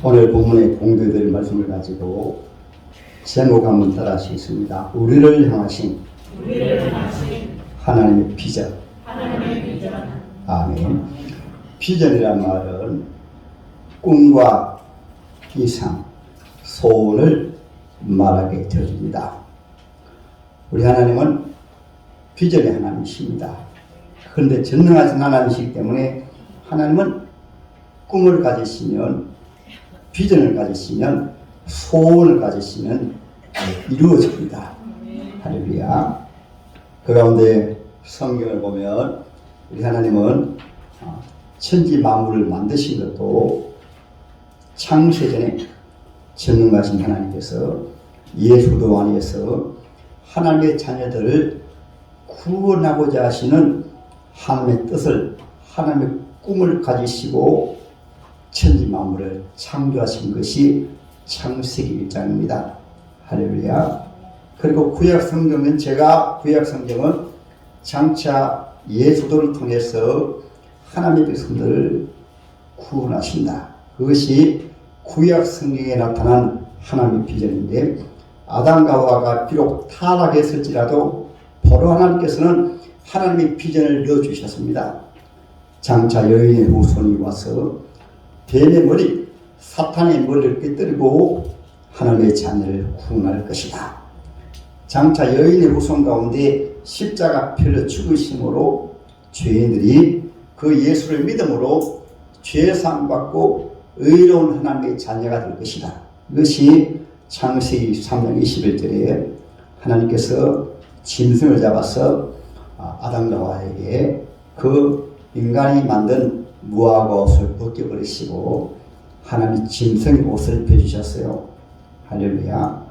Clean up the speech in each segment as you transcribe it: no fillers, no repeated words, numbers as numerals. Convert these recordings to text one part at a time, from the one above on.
오늘 본문의 공도해드릴 말씀을 가지고 제목 한번 따라 하시겠습니다. 우리를 향하신 하나님의 비전. 아멘. 비전이란 말은 꿈과 이상, 소원을 말하게 되어집니다. 우리 하나님은 비전의 하나님이십니다. 그런데 전능하신 하나님이시기 때문에 하나님은 꿈을 가지시면, 비전을 가지시면, 소원을 가지시면 이루어집니다. 할렐루야. 그 가운데 성경을 보면 우리 하나님은 천지 만물을 만드신 것도 창세전에 전능하신 하나님께서 예수도 안에서 하나님의 자녀들을 구원하고자 하시는 하나님의 뜻을, 하나님의 꿈을 가지시고 천지 만물을 창조하신 것이 창세기 1장입니다. 할렐루야. 그리고 구약 성경은, 구약 성경은 장차 예수도를 통해서 하나님의 백성들을 구원하신다. 그것이 구약 성경에 나타난 하나님의 비전인데, 아담과 하와가 비록 타락했을지라도 바로 하나님께서는 하나님의 비전을 넣어주셨습니다. 장차 여인의 후손이 와서 뱀의 머리, 사탄의 머리를 깨뜨리고 하나님의 자녀를 구원할 것이다. 장차 여인의 후손 가운데 십자가 필러 죽으심으로 죄인들이 그 예수를 믿음으로 죄사함 받고 의로운 하나님의 자녀가 될 것이다. 이것이 창세기 3장 21절에 하나님께서 짐승을 잡아서 아담과 하와에게 그 인간이 만든 무화과 옷을 벗겨버리시고 하나님 짐승의 옷을 입혀주셨어요. 할렐루야.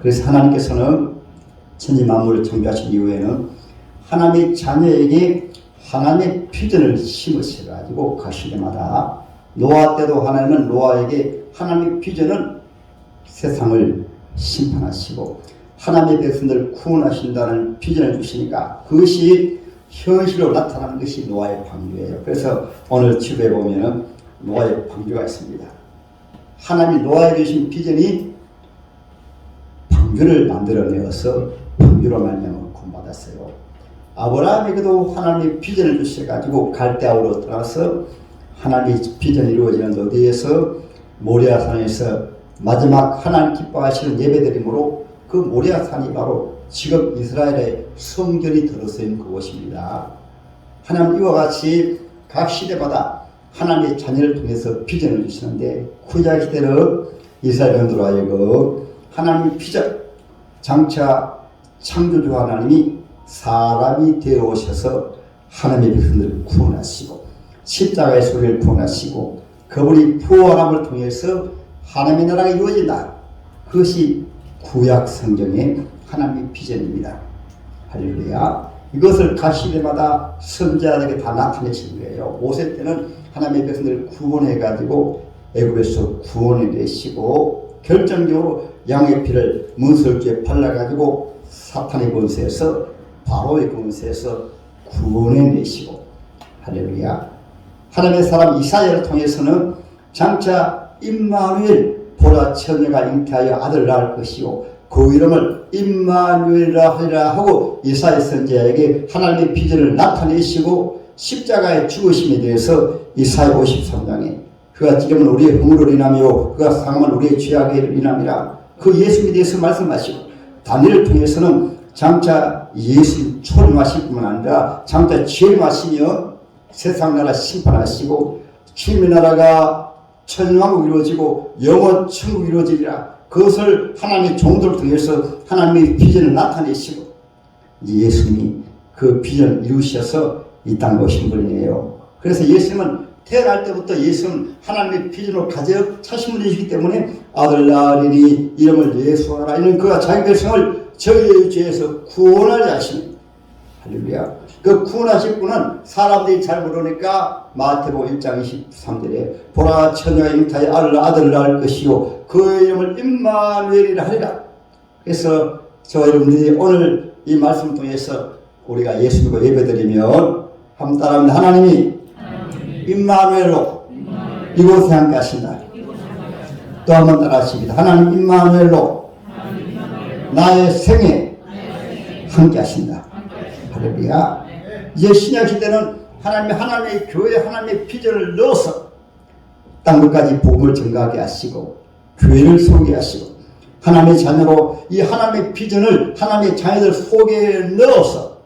그래서 하나님께서는 천지 만물을 창조하신 이후에는 하나님의 자녀에게 하나님의 비전을 심으셔가지고 가실 때마다, 노아 때도 하나님은 노아에게 하나님의 비전은 세상을 심판하시고 하나님의 백성들을 구원하신다는 비전을 주시니까 그것이 현실로 나타나는 것이 노아의 방주예요. 그래서 오늘 집에 보면은 노아의 방주가 있습니다. 하나님이 노아에게 주신 비전이 방주를 만들어내어서 방주로 말미암아 구원받았어요. 아브라함에게도 하나님의 비전을 주셔가지고 갈대아우로 떠나서 하나님의 비전이 이루어지는 어디에서 모리아산에서 마지막 하나님 기뻐하시는 예배드림으로 그 모리아산이 바로 지금 이스라엘의 성전이 들어서 있는 그곳입니다. 하나님 이와 같이 각 시대마다 하나님의 자녀를 통해서 비전을 주시는데, 구약 시대는 이스라엘 백성들로 하여금 하나님의 비전, 장차 창조주 하나님이 사람이 되어 오셔서 하나님의 백성들을 구원하시고 십자가의 소리를 구원하시고 그분이 부활함을 통해서 하나님의 나라가 이루어진다. 그것이 구약 성경의 하나님의 비전입니다. 할렐루야. 이것을 각 시대마다 선지자들에게 다 나타내신 거예요. 모세 때는 하나님의 백성들을 구원해가지고 애굽에서 구원해내시고 결정적으로 양의 피를 문설주에 발라가지고 사탄의 권세에서, 바로의 권세에서 구원해내시고, 할렐루야. 하나님의 사람 이사야를 통해서는 장차 임마누엘, 보라 처녀가 잉태하여 아들을 낳을 것이요 그 이름을 임마누엘이라 하리라 하고 이사야 선지자에게 하나님의 비전을 나타내시고 십자가의 죽으심에 대해서 이사야 53장에 그가 찌르면 우리의 허물을 인하며 그가 상함은 우리의 죄악을 인함이라 그 예수님에 대해서 말씀하시고, 다니엘을 통해서는 장차 예수님 초림하실 뿐만 아니라 장차 재림하시며 세상 나라 심판하시고 주님의 나라가 천왕국 이루어지고 영원 천국 이루어지리라, 그것을 하나님의 종들을 통해서 하나님의 비전을 나타내시고 예수님이 그 비전을 이루셔서 이 땅에 오신 분이에요. 그래서 예수님은 태어날 때부터 예수는 하나님의 비전으로 가득 차신 분이시기 때문에 아들 낳으리니 이름을 예수하라, 이는 그가 자기 백성을 저희의 죄에서 구원하려 하십니다. 할렐루야. 그 구원하실 분은 사람들이 잘 모르니까 마태복음 1장 23절에 보라 처녀가 잉태하여 아들을 낳을 것이요 그 이름을 임마누엘이라 하리라. 그래서 저와 여러분들이 오늘 이 말씀을 통해서 우리가 예수 믿고 예배드리면 한번 따라합니다. 하나님이 임마누엘로 이곳에 함께 하신다. 또 한 번 따라하십니다. 하나님 임마누엘로 나의 생에 함께 하신다. 할렐루야. 이제 신약 시대는 하나님의 교회, 하나님의 비전을 넣어서 땅끝까지 복음을 증가하게 하시고 교회를 세우게 하시고 하나님의 자녀로 이 하나님의 비전을 하나님의 자녀들 속에 넣어서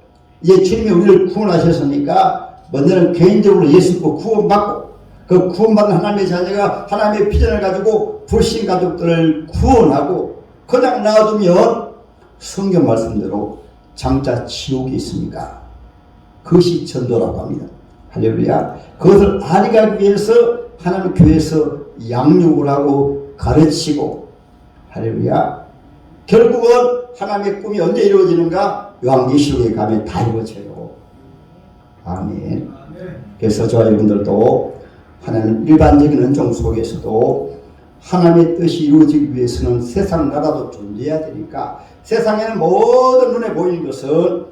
이제 주님이 우리를 구원하셨으니까 먼저는 개인적으로 예수 믿고 구원받고 그 구원받은 하나님의 자녀가 하나님의 비전을 가지고 불신 가족들을 구원하고 그냥 놔두면 성경 말씀대로 장차 지옥이 있습니까? 그것이 전도라고 합니다. 할렐루야. 그것을 알아가기 위해서 하나님 교회에서 양육을 하고 가르치고 할렐루야. 결국은 하나님의 꿈이 언제 이루어지는가? 요한계시록에 가면 다 이루어져요. 아멘. 그래서 저와 여러분들도 하나님 일반적인 은총 속에서도 하나님의 뜻이 이루어지기 위해서는 세상 나라도 존재해야 되니까 세상에는 모든 눈에 보이는 것은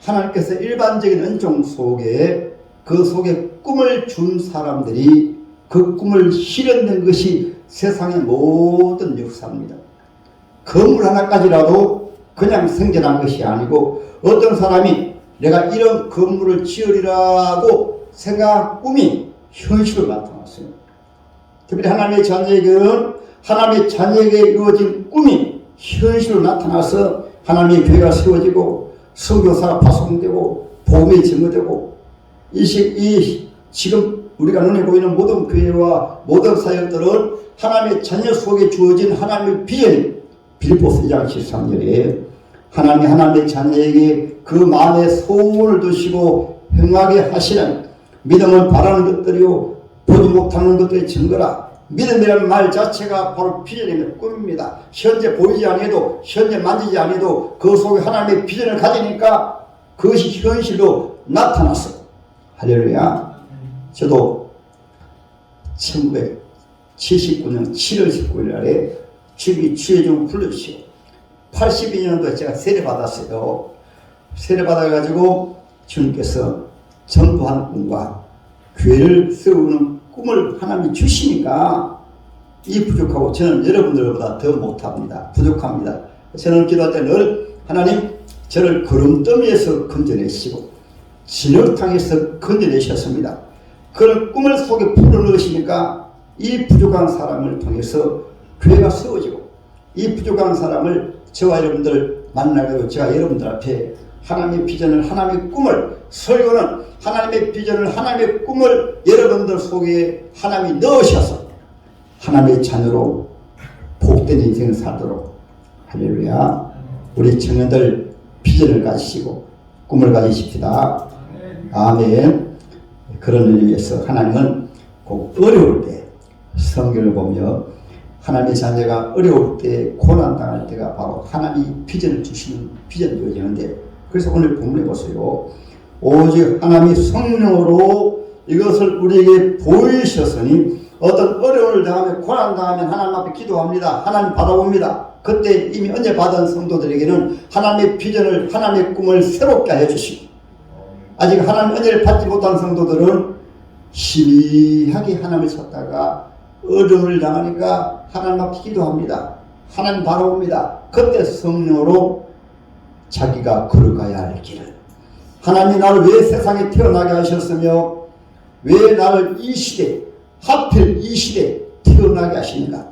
하나님께서 일반적인 은총 속에 그 속에 꿈을 준 사람들이 그 꿈을 실현된 것이 세상의 모든 역사입니다. 건물 하나까지라도 그냥 생겨난 것이 아니고 어떤 사람이 내가 이런 건물을 지으리라고 생각한 꿈이 현실로 나타났어요. 특별히 하나님의 자녀에게는 하나님의 자녀에게 이루어진 꿈이 현실로 나타나서 하나님의 교회가 세워지고 선교사가 파송되고 복음이 증거되고 지금 우리가 눈에 보이는 모든 교회와 모든 사역들은 하나님의 자녀 속에 주어진 하나님의 비전이 빌립보서 2장 13절에 하나님의 자녀에게 그 마음에 소원을 두시고 행하게 하시는 믿음은 바라는 것들이요 보지 못하는 것들의 증거라. 믿음이라는 말 자체가 바로 비전이며 꿈입니다. 현재 보이지 않아도 현재 만지지 않아도 그 속에 하나님의 비전을 가지니까 그것이 현실로 나타났어요. 할렐루야. 저도 1979년 7월 19일 날에 주님이 주의 종 불러주시고 82년도에 제가 세례받았어요. 세례받아가지고 주님께서 전도하는 꿈과 교회를 세우는 꿈을 하나님이 주시니까 이 부족하고 저는 여러분들보다 더 못합니다. 부족합니다. 저는 기도할 때 늘 하나님 저를 구름더미에서 건져내시고 진흙탕에서 건져내셨습니다. 그런 꿈을 속에 풀어넣으시니까 이 부족한 사람을 통해서 교회가 세워지고 이 부족한 사람을 저와 여러분들 만나고 제가 여러분들 앞에 하나님의 비전을 하나님의 꿈을 설교는 하나님의 비전을 하나님의 꿈을 여러분들 속에 하나님이 넣으셔서 하나님의 자녀로 복된 인생을 살도록 할렐루야. 우리 청년들 비전을 가지시고 꿈을 가지십시다. 아멘. 그런 일을 위해서 하나님은 꼭 어려울 때 성경을 보며 하나님의 자녀가 어려울 때 고난당할 때가 바로 하나님이 비전을 주시는 비전이 되어지는데 그래서 오늘 본문에 보세요. 오직 하나님이 성령으로 이것을 우리에게 보이셨으니 어떤 어려움을 당하면 고난 당하면 하나님 앞에 기도합니다. 하나님 바라봅니다. 그때 이미 은혜 받은 성도들에게는 하나님의 비전을 하나님의 꿈을 새롭게 해주시고 아직 하나님의 은혜를 받지 못한 성도들은 희미하게 하나님을 찾다가 어려움을 당하니까 하나님 앞에 기도합니다. 하나님 바라봅니다. 그때 성령으로 자기가 걸어가야 할 길을 하나님이 나를 왜 세상에 태어나게 하셨으며 왜 나를 이 시대 하필 이 시대에 태어나게 하시는가.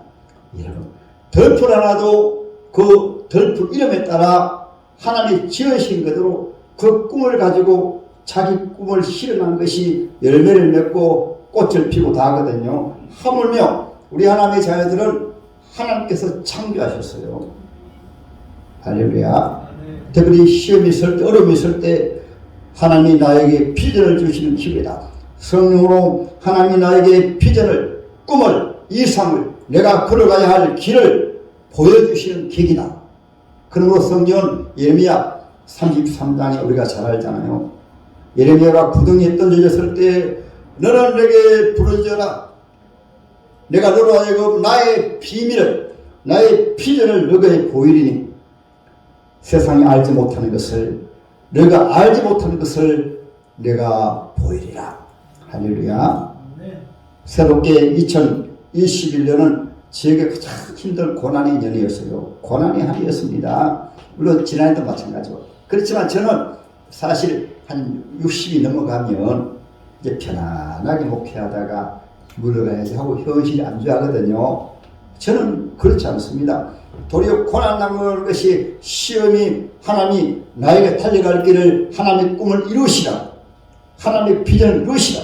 여러분 덜풀 하나도 그 덜풀 이름에 따라 하나님이 지으신 그대로 그 꿈을 가지고 자기 꿈을 실현한 것이 열매를 맺고 꽃을 피고 다 하거든요. 하물며 우리 하나님의 자녀들은 하나님께서 창조하셨어요. 할렐루야. 특별히 시험이 있을 때 어려움이 있을 때 하나님이 나에게 비전을 주시는 기회다. 성령으로 하나님이 나에게 비전을 꿈을 이상을 내가 걸어가야 할 길을 보여주시는 계기다. 그러므로 성경은 예레미야 33장에 우리가 잘 알잖아요. 예레미야가 구덩이에 던져졌을 때 너는 내게 부르짖어라. 내가 너로 하여금 나의 비밀을 나의 비전을 너에게 보이리니 세상이 알지 못하는 것을 너가 알지 못하는 것을 내가 보이리라. 할렐루야. 새롭게 2021년은 저에게 가장 힘든 고난의 년이었어요. 고난의 한이었습니다. 물론 지난해도 마찬가지고. 그렇지만 저는 사실 한 60이 넘어가면 이제 편안하게 목회하다가 물러가야지 하고 현실이 안 좋아하거든요. 저는 그렇지 않습니다. 도리어 고난당하는 것이 시험이 하나님이 나에게 달려갈 길을 하나님의 꿈을 이루시라. 하나님의 비전을 이루시라.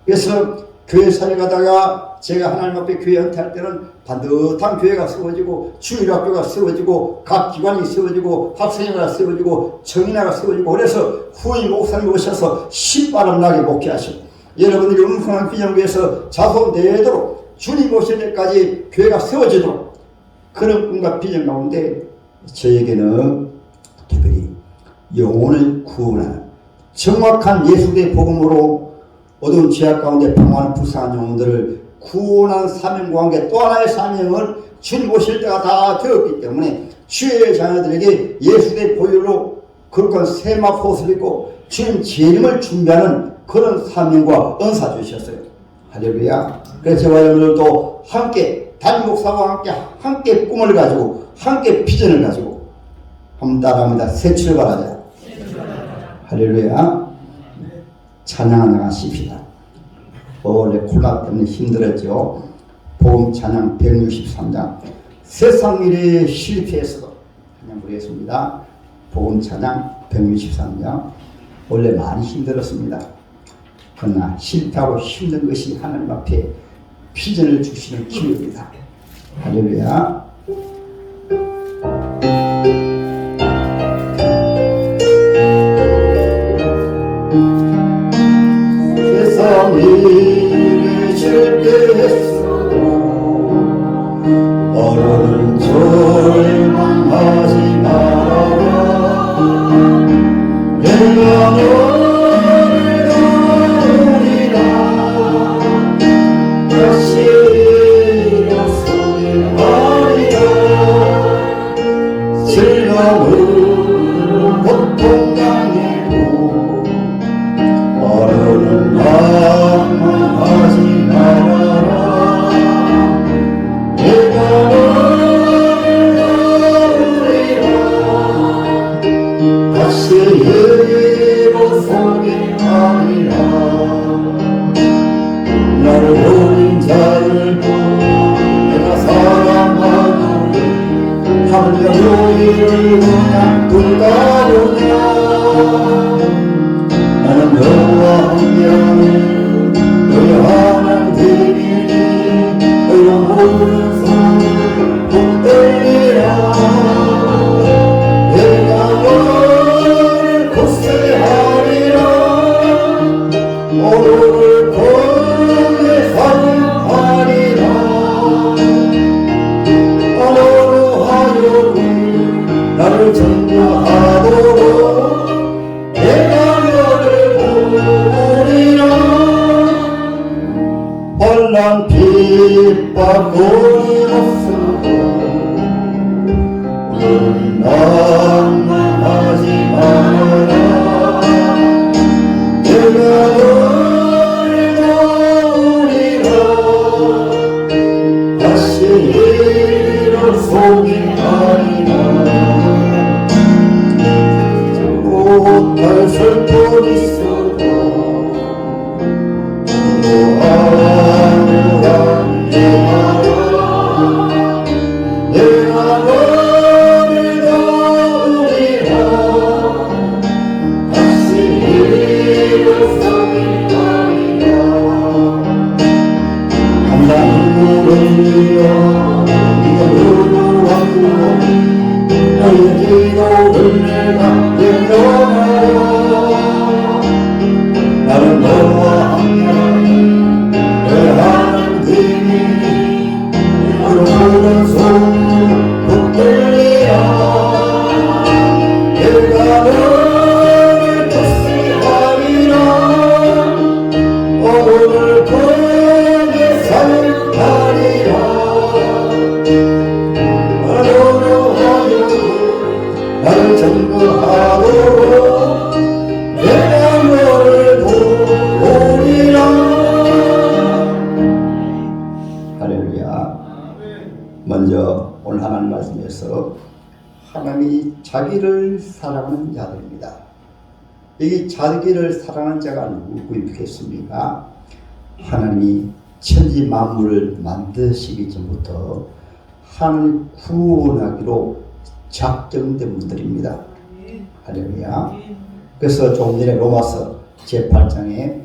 그래서 교회 살아가다가 제가 하나님 앞에 교회 은퇴할 때는 반듯한 교회가 세워지고 주일학교가 세워지고 각 기관이 세워지고 학생회가 세워지고 정인회가 세워지고 그래서 후임 목사님 오셔서 신바람 나게 목회하시고 여러분들이 음성한 비전교회에서 자손 되도록 주님 오실 때까지 교회가 세워지도록 그런 꿈과 비전 가운데 저에게는 특별히 영혼을 구원하는 정확한 예수의 복음으로 어두운 죄악 가운데 방황하는 불쌍한 영혼들을 구원한 사명과 함께 또 하나의 사명을 주님 오실 때가 다 되었기 때문에 주의 자녀들에게 예수의 보혈로 거룩한 세마포옷을 입고 주님 재림을 준비하는 그런 사명과 은사 주셨어요. 할렐루야. 그래서 저와 여러분들도 함께 담임 목사와 함께 꿈을 가지고 함께 비전을 가지고 한번 따라합니다. 새 출발하자. 할렐루야. 찬양 나가십시다. 원래 콜라 때문에 힘들었죠. 복음 찬양 163장 세상 일에 실패해서도 그냥 부르겠습니다. 복음 찬양 163장 원래 많이 힘들었습니다. 그러나 실패하고 힘든 것이 하나님 앞에 비전을 주시는 기회입니다. 할렐루야. 세상 일에 실패했어도 어려운 절망하지 말아라. 내가 너를 도우리라. 다시 일어서길 하리라. 즐거운 고통 당해도 어려운 방황하지 말아라. 내가 너를 도우리라. 다시 일어서길 하리라. 나를 도린 자를 내가 사랑하노니 하늘과 너희를 그냥 돌아오냐. 나는 너와 함께하는 너의 하나님 되리니 너의 모든 손을 붙들리라. 내가 너를 굳세게 하리라. 오늘을 공에 사랑하리라. 오늘 하여금 나를 전도하도록 내가 혼란 핍박 고민 없어도 너는 낭만하지 말아라. 내가 너를 도우리라. 다시 일어서길 하리라. 못할 슬픔 있어도 내가 너를 도우리라. 다시 일어서길 하리라. 감당 눈물을 흘려 먼저 오늘 하나님 말씀에서 하나님이 자기를 사랑하는 자들입니다. 이 자기를 사랑하는 자가 누구겠습니까? 하나님이 천지 만물을 만드시기 전부터 하나님 구원하기로 작정된 분들입니다. 할렐루야. 그래서 조금 전에 로마서 제8장에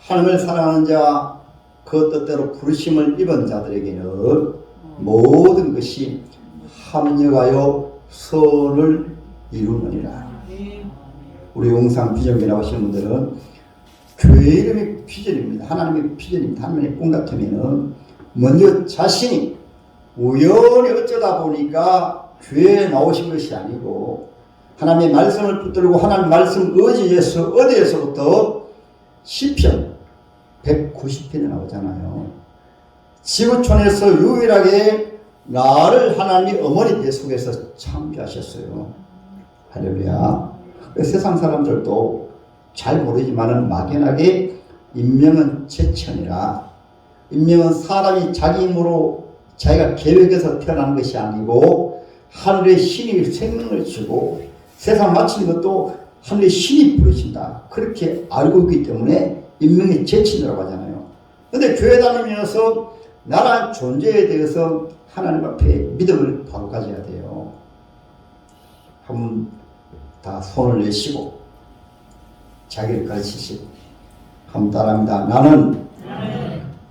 하나님을 사랑하는 자, 그 뜻대로 부르심을 입은 자들에게는 모든 것이 합력하여 선을 이루느니라. 우리 용산 비전교 나오시는 분들은 교회 이름이 비전입니다. 하나님의 비전입니다. 하나님의 꿈 같으면은 먼저 자신이 우연히 어쩌다 보니까 교회에 나오신 것이 아니고 하나님의 말씀을 붙들고 하나님의 말씀 의지에서 어디에서부터 시편 190편에 나오잖아요. 지구촌에서 유일하게 나를 하나님이 어머니 뱃속에서 창조하셨어요. 할렐루야. 세상 사람들도 잘 모르지만은 막연하게 인명은 제천이라, 인명은 사람이 자기 힘으로 자기가 계획해서 태어난 것이 아니고 하늘의 신이 생명을 주고 세상 마치는 것도 하늘의 신이 부르신다. 그렇게 알고 있기 때문에 인명의 제친이라고 하잖아요. 근데 교회 다니면서 나라는 존재에 대해서 하나님 앞에 믿음을 바로 가져야 돼요. 한번 다 손을 내시고 자기를 가르치시고 한번 따라합니다. 나는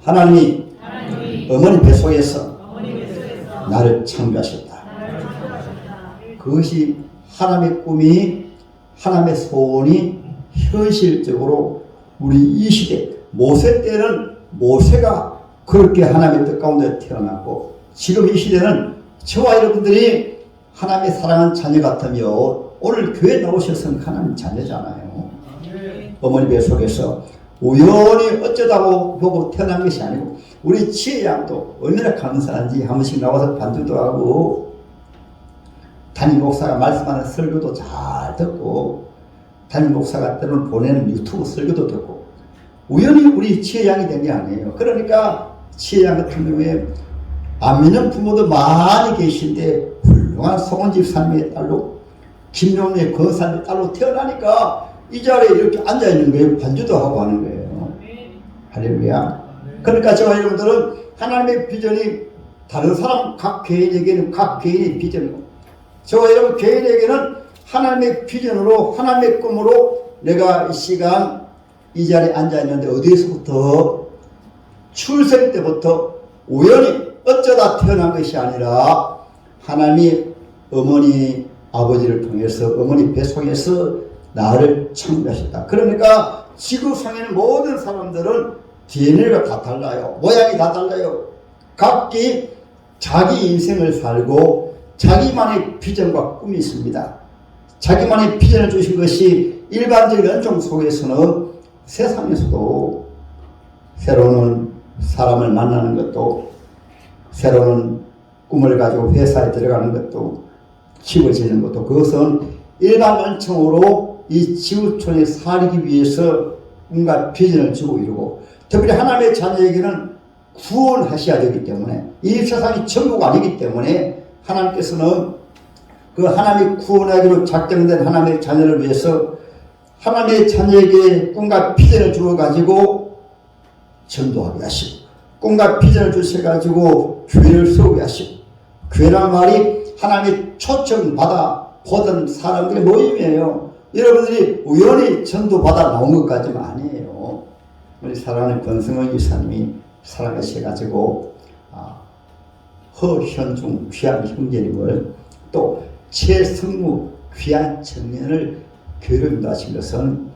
하나님이 어머니 뱃속에서 나를 창조하셨다. 그것이 하나님의 꿈이, 하나님의 소원이 현실적으로 우리 이 시대, 모세 때는 모세가 그렇게 하나님의 뜻 가운데 태어났고, 지금 이 시대는 저와 여러분들이 하나님의 사랑하는 자녀 같으며 오늘 교회 나오셔서는 하나님 자녀잖아요. 어머니 뱃속에서 우연히 어쩌다 보고 태어난 것이 아니고, 우리 지혜양도 얼마나 감사한지 한 번씩 나와서 반주도 하고 담임 목사가 말씀하는 설교도 잘 듣고 담임 목사가 때로는 보내는 유튜브 설교도 듣고 우연히 우리 지혜양이 된 게 아니에요. 그러니까 지혜양 같은 경우에 안 믿는 부모도 많이 계신데 훌륭한 송원 집사님의 딸로 김용래 권사님의 딸로 태어나니까 이 자리에 이렇게 앉아있는 거예요. 반주도 하고 하는 거예요. 할렐루야. 그러니까 저와 여러분들은 하나님의 비전이 다른 사람 각 개인에게는 각 개인의 비전이고, 저와 여러분 개인에게는 하나님의 비전으로 하나님의 꿈으로 내가 이 시간 이 자리에 앉아있는데 어디에서부터 출생 때부터 우연히 어쩌다 태어난 것이 아니라 하나님이 어머니 아버지를 통해서 어머니 뱃속에서 나를 창조하셨다. 그러니까 지구상의 모든 사람들은 DNA가 다 달라요. 모양이 다 달라요. 각기 자기 인생을 살고 자기만의 비전과 꿈이 있습니다. 자기만의 비전을 주신 것이 일반적인 은총 속에서는 세상에서도 새로운 사람을 만나는 것도, 새로운 꿈을 가지고 회사에 들어가는 것도, 집을 짓는 것도, 그것은 일반 은총으로 이 지구촌에 살기 위해서 뭔가 비전을 주고 이루고, 특별히 하나님의 자녀에게는 구원하셔야 되기 때문에, 이 세상이 전부가 아니기 때문에 하나님께서는 그 하나님의 구원하기로 작정된 하나님의 자녀를 위해서 하나님의 자녀에게 꿈과 비전을 주어가지고 전도하게 하시고, 꿈과 비전을 주셔가지고 교회를 세우게 하시고, 교회란 말이 하나님의 초청받아 보던 사람들의 모임이에요. 여러분들이 우연히 전도받아 나온 것까지는 아니에요. 우리 사랑하는 권성원 유사님이 살아가셔가지고 허현중 귀한 형제님을, 또 최성무 귀한 청년을 교회로 인도하신 것은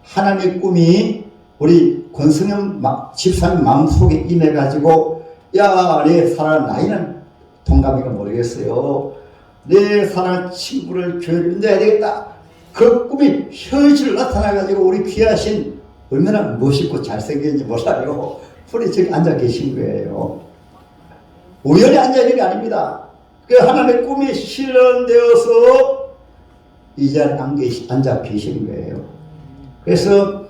하나님의 꿈이 우리 권성현 집사님 마음속에 임해가지고, 야, 내 사랑하는, 나이는 동갑이가 모르겠어요, 내 사랑하는 친구를 교회로 인도해야 되겠다. 그 꿈이 현실로 나타나가지고 우리 귀하신, 얼마나 멋있고 잘생겼는지 몰라요, 풀이 저기 앉아 계신 거예요. 우연히 앉아있는 게 아닙니다. 그 하나님의 꿈이 실현되어서 이 자리에 앉아 계신 거예요. 그래서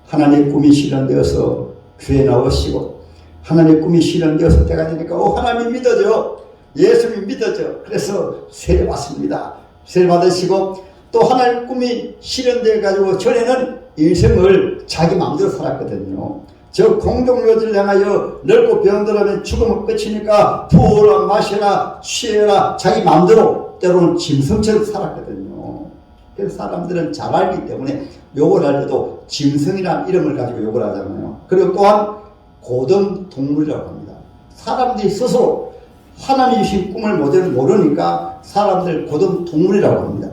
하나님의 꿈이 실현되어서 교회 나오시고, 하나님의 꿈이 실현되었을 때가 되니까 하나님이 믿어져. 예수님이 믿어져. 그래서 세례 받습니다. 세례 받으시고 또 하나님의 꿈이 실현되어 가지고 전에는 인생을 자기 마음대로 살았거든요. 저 공동묘지를 향하여 넓고 병들어면 죽으면 끝이니까 부어라 마셔라 취해라 자기 마음대로 때로는 짐승처럼 살았거든요. 그래서 사람들은 잘 알기 때문에 욕을 할 때도 짐승이라는 이름을 가지고 욕을 하잖아요. 그리고 또한 고등동물이라고 합니다. 사람들이 스스로 하나님이 주신 꿈을 모르니까 사람들 고등동물이라고 합니다.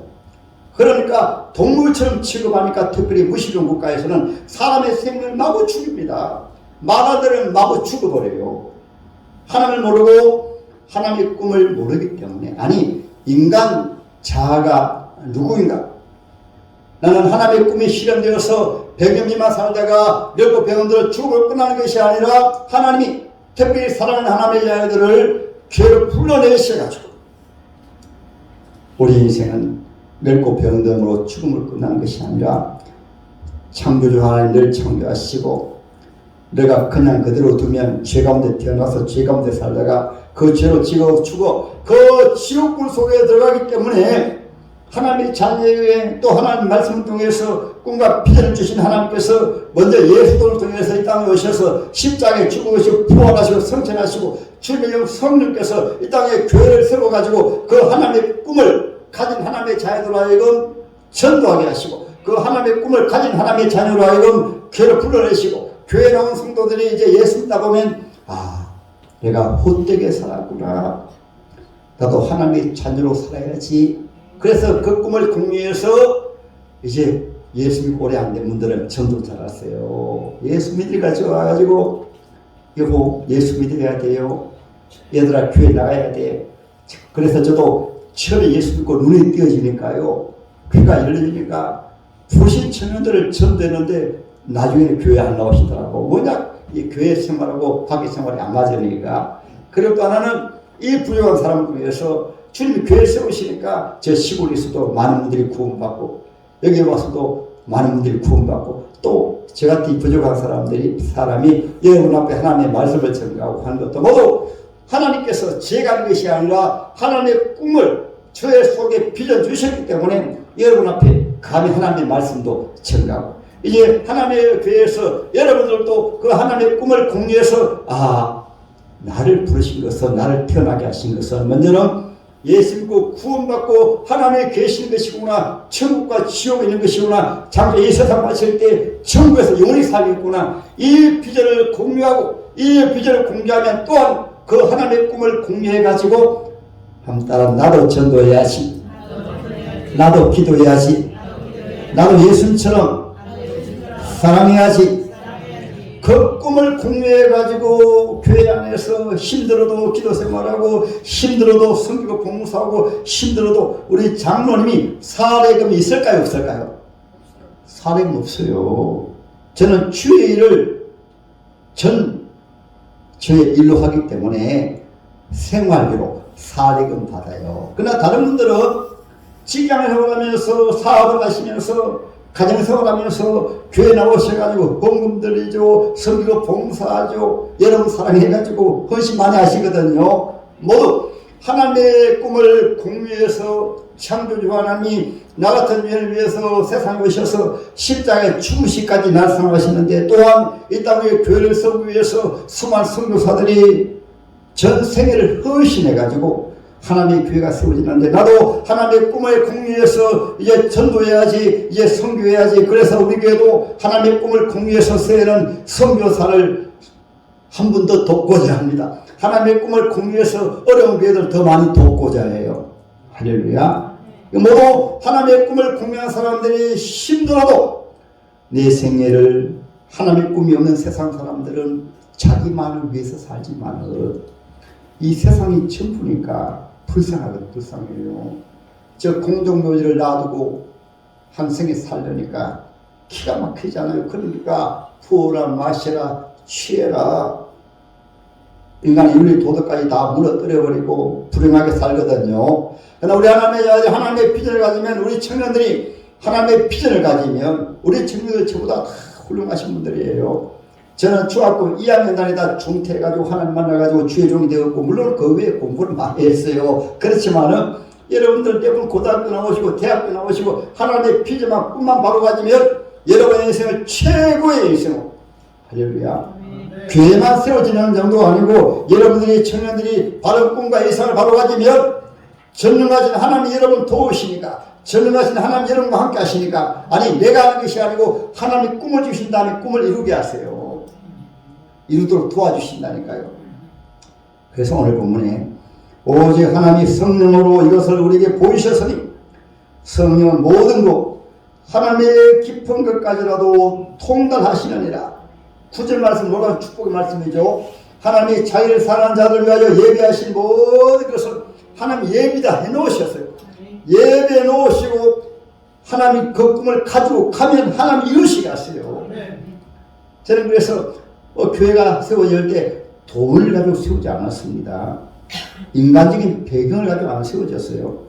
그러니까 동물처럼 취급하니까 특별히 무슬림 국가에서는 사람의 생명을 마구 죽입니다. 말하들은 마구 죽어버려요. 하나님을 모르고 하나님의 꿈을 모르기 때문에. 아니, 인간 자아가 누구인가? 나는 하나님의 꿈이 실현되어서 100년 미만 살다가 늙고 병원들을 죽음을 끝나는 것이 아니라 하나님이 특별히 사랑하는 하나님의 자녀들을 죄를 불러내셔가지고 우리 인생은 늙고 병듦으로 죽음을 끝나는 것이 아니라 창조주 하나님을 창조하시고 내가 그냥 그대로 두면 죄 가운데 태어나서 죄 가운데 살다가 그 죄로 죽어 그 지옥불 속에 들어가기 때문에 하나님의 자녀에게 또 하나님 말씀을 통해서 꿈과 비전을 주신 하나님께서 먼저 예수를 통해서 이 땅에 오셔서 십자가에 죽으시고 부활하시고 성천하시고 주님의 성령께서 이 땅에 교회를 세워가지고 그 하나님의 꿈을 가진 하나님의 자녀로 하여금 전도하게 하시고 그 하나님의 꿈을 가진 하나님의 자녀로 하여금 교회를 불러내시고 교회에 나온 성도들이 이제 예수 믿다 보면 내가 헛되게 살았구나. 나도 하나님의 자녀로 살아야지. 그래서 그 꿈을 공유해서 이제 예수 믿고 오래 안 된 분들은 전도 잘했어요. 예수 믿으니까 와가지고 여보 예수 믿어야 돼요. 얘들아 교회 나가야 돼. 그래서 저도 처음에 예수 믿고 눈이 띄어지니까요. 귀가 열려지니까 부신 청년들을 전도했는데 나중에는 교회 안 나오시더라고. 워낙 이 교회 생활하고 밖에 생활이 안 맞으니까. 그리고 또 하나는 이 부족한 사람을 위해서 주님이 교회를 세우시니까 저 시골에서도 많은 분들이 구원받고 여기 와서도 많은 분들이 구원받고 또 저같이 부족한 사람이 여러분 앞에 하나님의 말씀을 전가하고 하는 것도 모두 하나님께서 제가 하는 것이 아니라 하나님의 꿈을 저의 속에 비전 주셨기 때문에 여러분 앞에 감히 하나님의 말씀도 전가하고 이제 하나님의 교회에서 여러분들도 그 하나님의 꿈을 공유해서 나를 부르신 것은 나를 태어나게 하신 것은 먼저는 예수 믿고 구원받고 하나님에 계신 것이구나. 천국과 지옥에 있는 것이구나. 장래 이 세상 마칠 때 천국에서 영원히 살겠구나. 이 비전을 공유하고 이 비전을 공유하면 또한 그 하나님의 꿈을 공유해가지고 따라 나도 전도해야지. 나도 기도해야지. 나도 예수님처럼 사랑해야지. 그 꿈을 공유해가지고 교회 안에서 힘들어도 기도 생활하고 힘들어도 섬기고 봉사하고 힘들어도 우리 장로님이 사례금이 있을까요 없을까요? 사례금 없어요. 저는 주의 일을 저의 일로 하기 때문에 생활비로 사례금 받아요. 그러나 다른 분들은 직장을 생활하면서 사업을 하시면서 가정생활하면서 교회 나오셔가지고 헌금 드리죠. 섬기고 봉사하죠. 여러분 사랑해가지고 헌신 많이 하시거든요. 모두 하나님의 꿈을 공유해서 창조주 하나님이 나 같은 죄인을 위해서 세상에 오셔서 십자가에 죽으시까지 날상하시는데 또한 이 땅에 교회를 세우기 위해서 수많은 선교사들이 전 세계를 헌신해가지고 하나님의 교회가 세워지는데 나도 하나님의 꿈을 공유해서 이제 전도해야지, 이제 선교해야지. 그래서 우리 교회도 하나님의 꿈을 공유해서 세우는 선교사를 한 분 더 돕고자 합니다. 하나님의 꿈을 공유해서 어려운 교회들 더 많이 돕고자 해요. 할렐루야. 모두 하나님의 꿈을 공유한 사람들이 힘들어도 내 생애를 하나님의 꿈이 없는 세상 사람들은 자기만을 위해서 살지만은 이 세상이 전부니까 불쌍해요. 저 공동묘지를 놔두고 한 생에 살려니까 기가 막히잖아요. 그러니까 부어라 마셔라 취해라 인간의 윤리 도덕까지 다 무너뜨려버리고 불행하게 살거든요. 그러나 우리 하나님의 비전을 가지면 우리 청년들이 하나님의 비전을 가지면 우리 청년들 전부 다 훌륭하신 분들이에요. 저는 중학교 2학년 다니다 중퇴해가지고 하나님 만나가지고 주의 종이 되었고, 물론 그 외에 공부를 많이 했어요. 그렇지만은 여러분들 대부분 고등학교 나오시고 대학교 나오시고 하나님의 비전만 꿈만 바로 가지면 여러분의 인생을 최고의 인생으로, 할렐루야, 교회만 세워지는 정도가 아니고 여러분들이 청년들이 바른 꿈과 이상을 바로 가지면 전능하신 하나님이 여러분 도우시니까, 전능하신 하나님 여러분과 함께 하시니까, 아니 내가 하는 것이 아니고 하나님이 꿈을 주신 다음에 꿈을 이루게 하세요. 이루도록 도와주신다니까요. 그래서 오늘 본문에 오직 하나님이 성령으로 이것을 우리에게 보이셨으니 성령은 모든 것 하나님의 깊은 것까지라도 통달하시느니라. 9절 말씀 뭐가 축복의 말씀이죠. 하나님이 자기를 사랑하는 자들 위하여 예비하신 모든 것을 하나님 예비 다 해놓으셨어요. 예배해 놓으시고 하나님 그 꿈을 가지고 가면 하나님 이루시게 하세요. 저는 그래서 교회가 세워질 때 돈을 가지고 세우지 않았습니다. 인간적인 배경을 가지고 안 세워졌어요.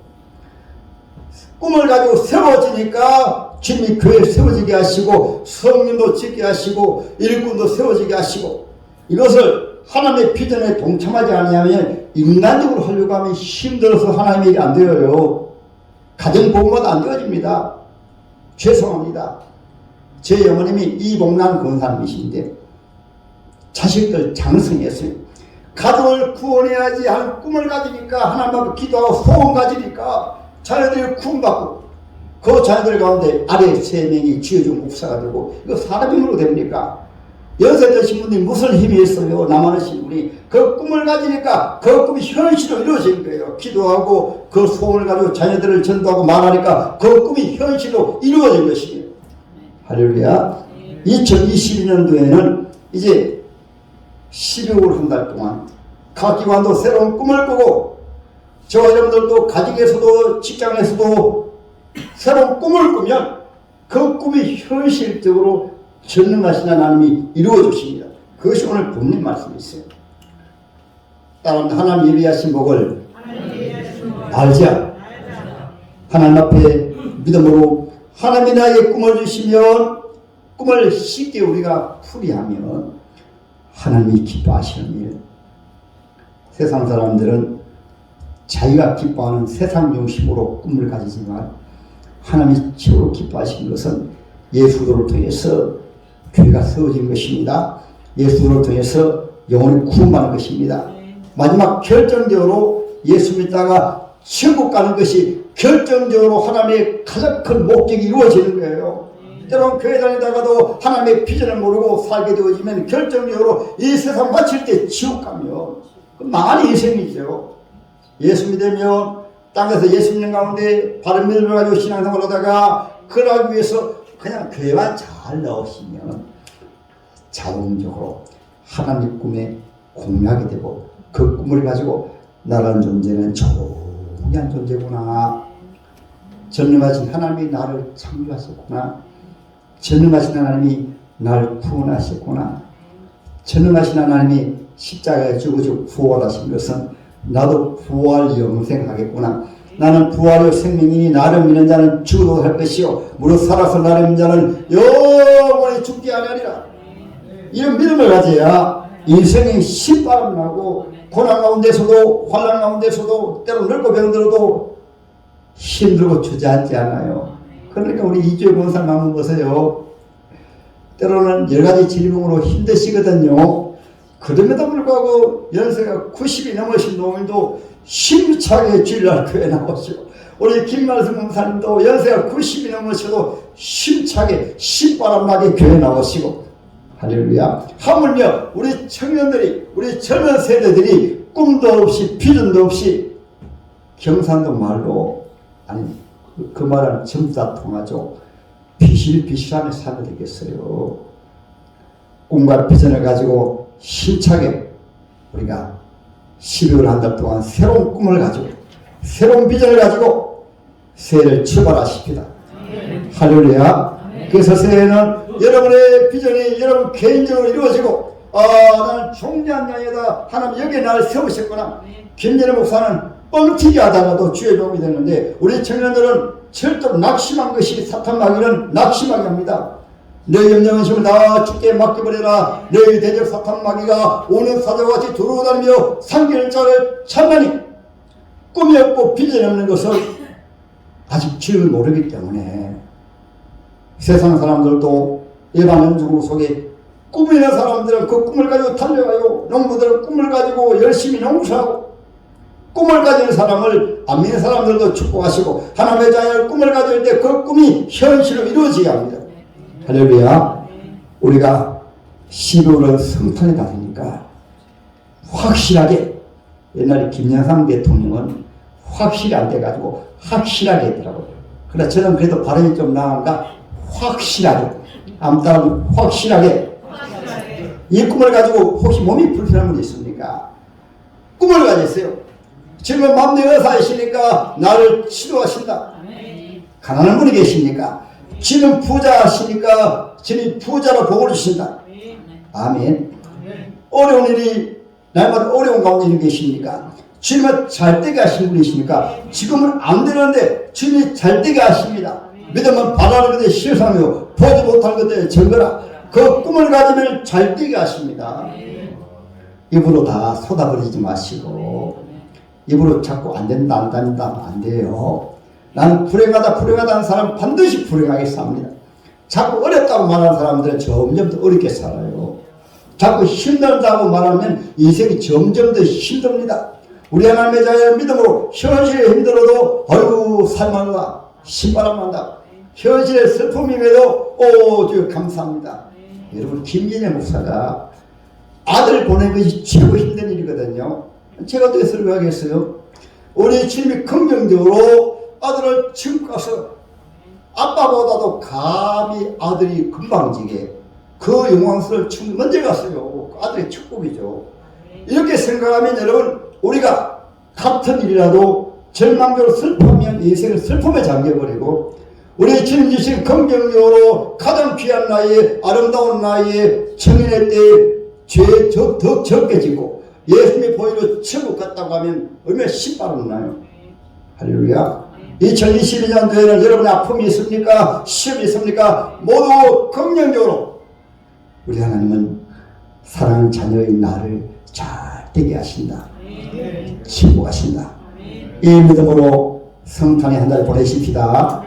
꿈을 가지고 세워지니까 주님이 교회 세워지게 하시고 성령도 짓게 하시고 일꾼도 세워지게 하시고, 이것을 하나님의 비전에 동참하지 않으면 인간적으로 하려고 하면 힘들어서 하나님의 일이 안 되어요. 가정복음도 안 되어집니다. 죄송합니다. 제 어머님이 이봉란 권사님이신데 자식들 장성했어요. 가족을 구원해야지 하는 꿈을 가지니까 하나님 앞에 기도하고 소원 가지니까 자녀들이 구원받고, 그 자녀들 가운데 아래 3명이 주여종 목사가 되고, 이거 사람 힘으로 됩니까? 연세 드신 분이 무슨 힘이 있어요? 남아르신 분이 그 꿈을 가지니까 그 꿈이 현실로 이루어진 거예요. 기도하고 그 소원을 가지고 자녀들을 전도하고 말하니까 그 꿈이 현실로 이루어진 것이에요. 할렐루야. 2022년도에는 이제 12월 한 달 동안 각 기관도 새로운 꿈을 꾸고, 저와 여러분들도 가정에서도 직장에서도 새로운 꿈을 꾸면 그 꿈이 현실적으로 전능하신 하나님이 이루어 주십니다. 그것이 오늘 본문 말씀이세요. 다른 하나님 예비하신 복을 알자. 하나님 앞에 믿음으로 하나님이 나에게 꿈을 주시면 꿈을 쉽게 우리가 풀이하면 하나님이 기뻐하시는 일. 세상 사람들은 자기가 기뻐하는 세상 중심으로 꿈을 가지지만 하나님이 최고로 기뻐하시는 것은 예수도를 통해서 교회가 세워진 것입니다. 예수도를 통해서 영혼이 구원받는 것입니다. 마지막 결정적으로 예수 믿다가 천국 가는 것이 결정적으로 하나님의 가장 큰 목적이 이루어지는 거예요. 때론 교회 다니다가도 하나님의 비전을 모르고 살게 되어지면 결정적으로 이 세상 마칠 때 지옥 가면 많은 인생이죠. 예수 믿으면 땅에서 예수 믿는 가운데 바른 믿음을 가지고 신앙생활을 하다가 그러기 위해서 그냥 교회만 잘 나오시면 자동적으로 하나님 꿈에 공략이 되고, 그 꿈을 가지고 나라는 존재는 조용한 존재구나, 전능하신 하나님이 나를 창조하셨구나, 전능하신 하나님이 나를 구원하셨구나, 전능하신 하나님이 십자가에 죽으시고 부활하신 것은 나도 부활 영생하겠구나, 나는 부활의 생명이니 나를 믿는 자는 죽어도 할 것이요 무릇 살아서 나를 믿는 자는 영원히 죽지 아니하리라. 이런 믿음을 가져야 인생이 신바람 나고 고난 가운데서도 환난 가운데서도 때로 늙고 병들어도 힘들고 주저앉지 않아요. 그러니까 우리 이주의 권사 나무 보세요. 때로는 여러가지 질병으로 힘드시거든요. 그럼에도 불구하고 연세가 90이 넘으신 노인도 힘차게 주일날 교회 나오시고, 우리 김말씀 목사님도 연세가 90이 넘으셔도 힘차게 신바람 나게 교회 나오시고, 할렐루야. 하물며 우리 청년들이, 우리 젊은 세대들이 꿈도 없이 비전도 없이 경상도 말로, 아니 그 말은 전부 다 통하죠. 비실비실하며 살면 되겠어요. 꿈과 비전을 가지고 힘차게 우리가 12월 한 달 동안 새로운 꿈을 가지고 새로운 비전을 가지고 새해를 출발하십니다. 할렐루야. 그래서 새해는 여러분의 비전이 여러분 개인적으로 이루어지고, 나는 종려한 양이다, 하나님 여기에 나를 세우셨구나. 김진애 목사는 뻥튀기 하다가도 주의 종이 되는데, 우리 청년들은 절대로 낙심한 것이, 사탄 마귀는 낙심하게 합니다. 내 염려한 힘을 다 주께 맡겨버려라. 너희 대적 사탄 마귀가 오는 사자와 같이 두루다니며 상기를 자를 찬나니 꿈이 없고 비전이 없는 것을 아직 주를 모르기 때문에 세상 사람들도 일반 연중 속에 꿈이 있는 사람들은 그 꿈을 가지고 달려가요. 농부들은 꿈을 가지고 열심히 농사하고 꿈을 가진 사람을 안 믿는 사람들도 축복하시고 하나님의 자녀를 꿈을 가질 때 그 꿈이 현실로 이루어져야 합니다. 할렐루야. 우리가 12월은 성탄에 다니니까 확실하게 옛날에 김영삼 대통령은 확실히 안 돼가지고 확실하게 했더라고요. 그러나 저는 그래도 발음이 좀 나은가 확실하게 아무튼 확실하게 이 꿈을 가지고 혹시 몸이 불편한 분이 있습니까? 꿈을 가졌어요. 지금 맘내 의사이시니까 나를 치료하신다. 가난한 분이 계십니까? 지금 부자시니까 지금 부자로 복을 주신다. 아멘. 어려운 일이 날마다 어려운 가운데 있는 계십니까? 주님은 잘되게 하신 분이십니까? 지금은 안 되는데 주님이 잘되게 하십니다. 믿으면 바라는 것에 실상이요 보지 못할 것에 증거라. 그 꿈을 가지면 잘되게 하십니다. 입으로 다 쏟아버리지 마시고 입으로 자꾸 안 된다 안 된다 안 돼요. 나는 불행하다 하는 사람은 반드시 불행하게 삽니다. 자꾸 어렵다고 말하는 사람들은 점점 더 어렵게 살아요. 자꾸 힘들다고 말하면 인생이 점점 더 힘듭니다. 우리 하나님의 자녀의 믿음으로 현실에 힘들어도 아이고 살만하다 신바람난다 현실의 슬픔임에도 주여 감사합니다. 여러분 김진애 목사가 아들 보낸 것이 최고 힘든 일이거든요. 제가 어떻게 설교하겠어요? 우리 주님이 긍정적으로 아들을 지금 가서 아빠보다도 감히 아들이 금방지게 그 영광스러운 충 먼저 갔어요. 아들의 축복이죠. 이렇게 생각하면 여러분 우리가 같은 일이라도 절망적으로 슬퍼하면 인생을 슬픔에 잠겨버리고 우리 주님 주신 긍정적으로 가장 귀한 나이에 아름다운 나이에 청년의 때에 죄 더 적게 지고 예수님이 보이로 천국 갔다고 하면 얼마나 신바람나요. 할렐루야. 2022년도에는 여러분의 아픔이 있습니까? 시험이 있습니까? 모두 긍정적으로 우리 하나님은 사랑하는 자녀인 나를 잘 되게 하신다. 축복하신다. 이 믿음으로 성탄의 한 달 보내십시다.